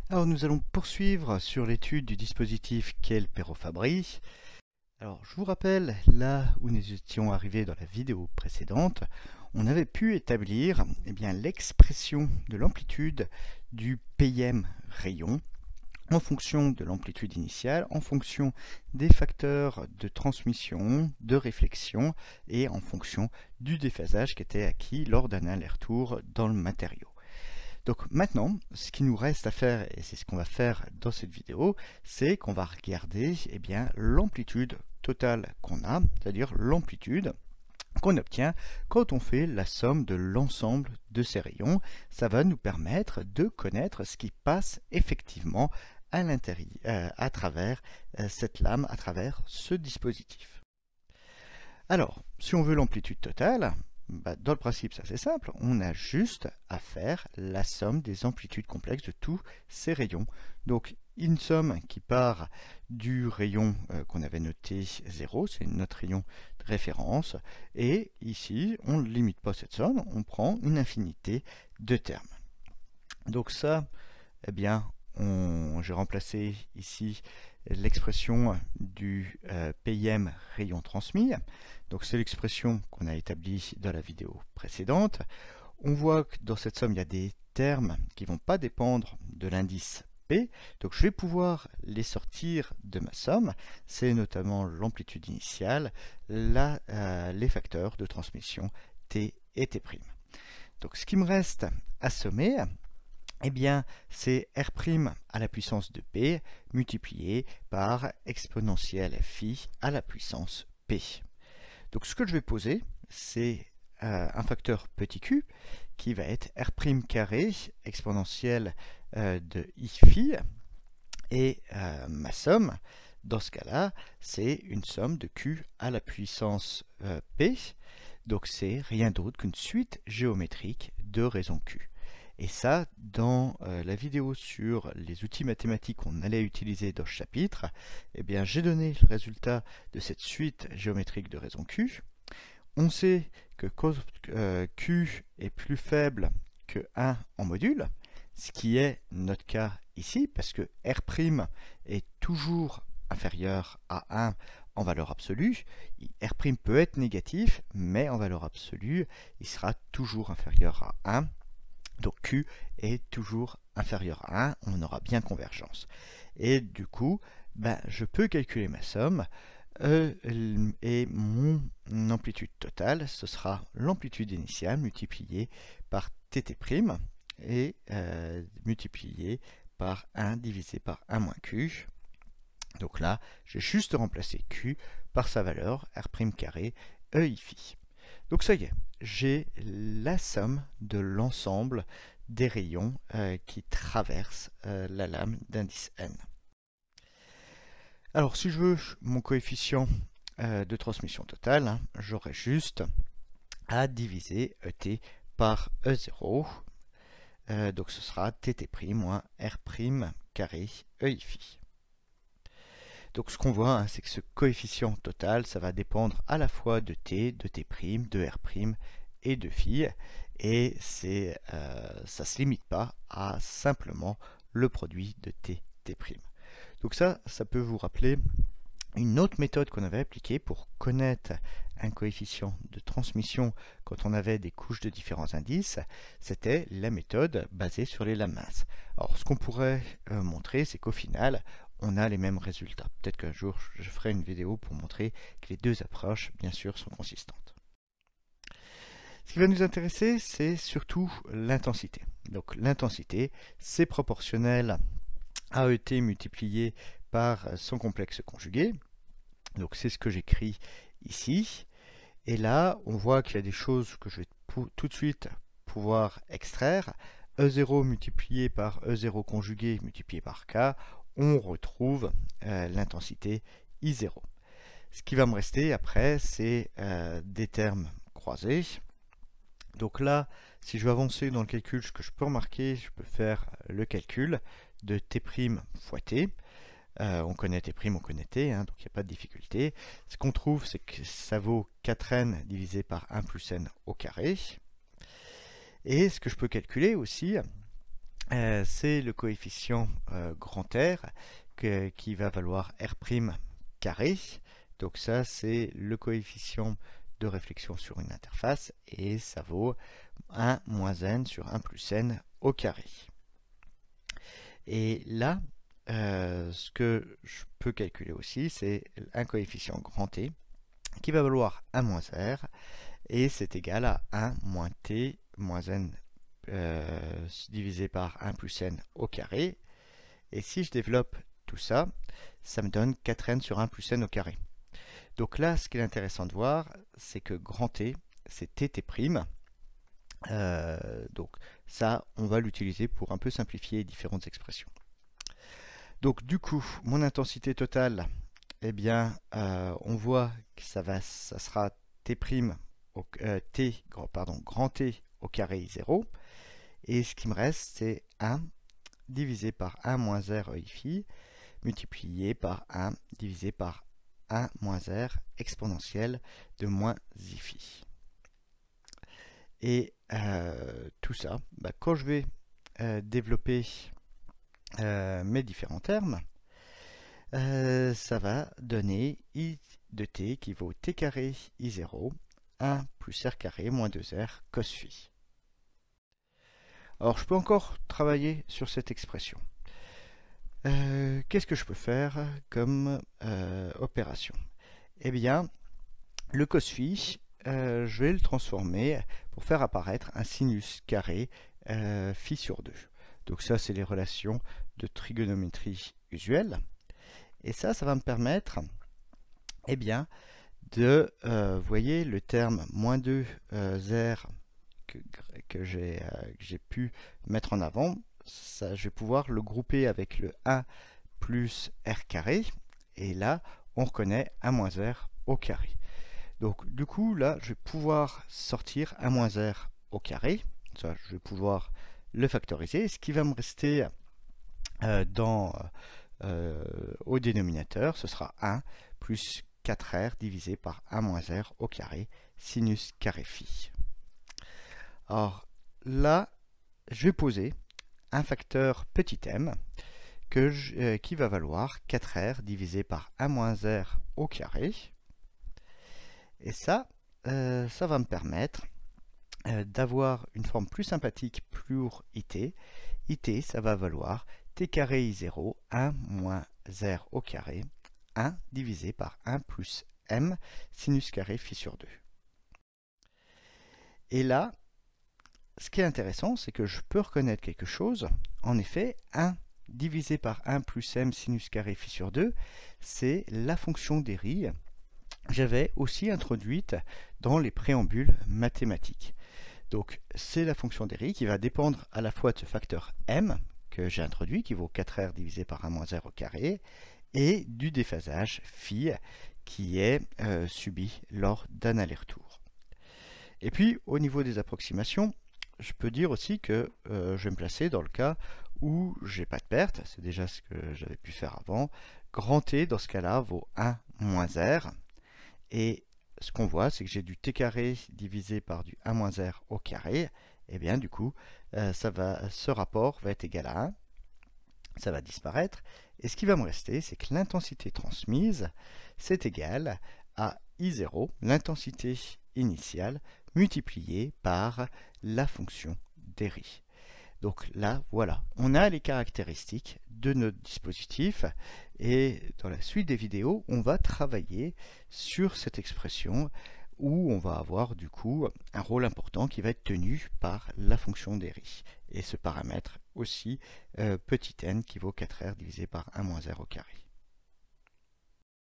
Alors nous allons poursuivre sur l'étude du dispositif qu'est le Perrot-Fabry. Alors je vous rappelle, là où nous étions arrivés dans la vidéo précédente, on avait pu établir l'expression de l'amplitude du PIM rayon en fonction de l'amplitude initiale, en fonction des facteurs de transmission, de réflexion et en fonction du déphasage qui était acquis lors d'un aller-retour dans le matériau. Donc maintenant, ce qui nous reste à faire, et c'est ce qu'on va faire dans cette vidéo, c'est qu'on va regarder l'amplitude totale qu'on a, c'est-à-dire l'amplitude qu'on obtient quand on fait la somme de l'ensemble de ces rayons. Ça va nous permettre de connaître ce qui passe effectivement à l'intérieur, à travers cette lame, à travers ce dispositif. Alors, si on veut l'amplitude totale, dans le principe, c'est assez simple, on a juste à faire la somme des amplitudes complexes de tous ces rayons. Donc, une somme qui part du rayon qu'on avait noté 0, c'est notre rayon de référence, et ici, on ne limite pas cette somme, on prend une infinité de termes. Donc ça, j'ai remplacé ici l'expression du PIM rayon transmis. Donc c'est l'expression qu'on a établie dans la vidéo précédente. On voit que dans cette somme, il y a des termes qui ne vont pas dépendre de l'indice P. Donc je vais pouvoir les sortir de ma somme. C'est notamment l'amplitude initiale, les facteurs de transmission T et T'. Donc ce qui me reste à sommer, c'est R' à la puissance de P multiplié par exponentielle phi à la puissance P. Donc ce que je vais poser, c'est un facteur petit q qui va être R' carré exponentielle de I phi, et ma somme, dans ce cas-là, c'est une somme de q à la puissance P, donc c'est rien d'autre qu'une suite géométrique de raisons q. Et ça, dans la vidéo sur les outils mathématiques qu'on allait utiliser dans ce chapitre, j'ai donné le résultat de cette suite géométrique de raisons q. On sait que quand q est plus faible que 1 en module, ce qui est notre cas ici, parce que R' est toujours inférieur à 1 en valeur absolue. R' peut être négatif, mais en valeur absolue, il sera toujours inférieur à 1. Donc Q est toujours inférieur à 1, on aura bien convergence. Et du coup, je peux calculer ma somme, et mon amplitude totale, ce sera l'amplitude initiale multipliée par Tt' et multipliée par 1 divisé par 1 moins Q. Donc là, j'ai juste remplacé Q par sa valeur, R' carré EI phi. Donc ça y est, j'ai la somme de l'ensemble des rayons qui traversent la lame d'indice n. Alors si je veux mon coefficient de transmission totale, j'aurai juste à diviser ET par E0. Donc ce sera Tt' moins R' carré EI phi. Donc ce qu'on voit, c'est que ce coefficient total, ça va dépendre à la fois de t, de t', de r' et de phi, et ça ne se limite pas à simplement le produit de t, t'. Donc ça peut vous rappeler une autre méthode qu'on avait appliquée pour connaître un coefficient de transmission quand on avait des couches de différents indices, c'était la méthode basée sur les lames minces. Alors ce qu'on pourrait montrer, c'est qu'au final, on a les mêmes résultats. Peut-être qu'un jour, je ferai une vidéo pour montrer que les deux approches, bien sûr, sont consistantes. Ce qui va nous intéresser, c'est surtout l'intensité. Donc l'intensité, c'est proportionnel à ET multiplié par son complexe conjugué. Donc c'est ce que j'écris ici. Et là, on voit qu'il y a des choses que je vais tout de suite pouvoir extraire. E0 multiplié par E0 conjugué multiplié par K, on retrouve l'intensité I0. Ce qui va me rester après, c'est des termes croisés. Donc là, si je veux avancer dans le calcul, ce que je peux remarquer, je peux faire le calcul de T' fois T. On connaît T', on connaît T, donc il n'y a pas de difficulté. Ce qu'on trouve, c'est que ça vaut 4n divisé par 1 plus n au carré. Et ce que je peux calculer aussi, c'est le coefficient grand R qui va valoir R' carré. Donc ça, c'est le coefficient de réflexion sur une interface et ça vaut 1 moins n sur 1 plus n au carré. Et là, ce que je peux calculer aussi, c'est un coefficient grand T qui va valoir 1 moins R et c'est égal à 1 moins T moins n divisé par 1 plus n au carré. Et si je développe tout ça, ça me donne 4n sur 1 plus n au carré. Donc là, ce qui est intéressant de voir, c'est que grand T, c'est tt'. Donc ça, on va l'utiliser pour un peu simplifier différentes expressions. Donc du coup, mon intensité totale, eh bien, on voit que ça sera grand T au carré I0. Et ce qui me reste, c'est 1 divisé par 1 moins R EIφ multiplié par 1 divisé par 1 moins R exponentielle de moins IφI. Et tout ça, quand je vais développer mes différents termes, ça va donner I de t qui vaut t carré I0, 1 plus R carré moins 2R cos phi. Alors je peux encore travailler sur cette expression. Qu'est-ce que je peux faire comme opération? Eh bien, le cos phi, je vais le transformer pour faire apparaître un sinus carré phi sur 2. Donc ça, c'est les relations de trigonométrie usuelle. Et ça va me permettre, eh bien, de, voyez, le terme moins 2 R que j'ai pu mettre en avant, ça, je vais pouvoir le grouper avec le 1 plus R carré, et là, on reconnaît 1 moins R au carré. Donc, du coup, là, je vais pouvoir sortir 1 moins R au carré, ça, je vais pouvoir le factoriser, ce qui va me rester au dénominateur, ce sera 1 plus 4R divisé par 1 moins R au carré, sinus carré phi. Alors là, je vais poser un facteur petit m qui va valoir 4R divisé par 1 moins R au carré. Et ça va me permettre d'avoir une forme plus sympathique pour IT. IT, ça va valoir t carré I0, 1 moins R au carré, 1 divisé par 1 plus m sinus carré phi sur 2. Et là, ce qui est intéressant, c'est que je peux reconnaître quelque chose. En effet, 1 divisé par 1 plus m sinus carré phi sur 2, c'est la fonction d'Airy que j'avais aussi introduite dans les préambules mathématiques. Donc, c'est la fonction d'Airy qui va dépendre à la fois de ce facteur m que j'ai introduit, qui vaut 4R divisé par 1 moins R au carré, et du déphasage phi qui est subi lors d'un aller-retour. Et puis, au niveau des approximations, je peux dire aussi que je vais me placer dans le cas où j'ai pas de perte, c'est déjà ce que j'avais pu faire avant. Grand T, dans ce cas-là, vaut 1 moins R, et ce qu'on voit, c'est que j'ai du t carré divisé par du 1 moins R au carré, et bien du coup, ce rapport va être égal à 1, ça va disparaître, et ce qui va me rester, c'est que l'intensité transmise, c'est égal à I0, l'intensité initiale, multipliée par la fonction d'Airy. Donc là, voilà, on a les caractéristiques de notre dispositif, et dans la suite des vidéos, on va travailler sur cette expression où on va avoir du coup un rôle important qui va être tenu par la fonction d'Airy. Et ce paramètre aussi petit n qui vaut 4R divisé par 1 moins R au carré.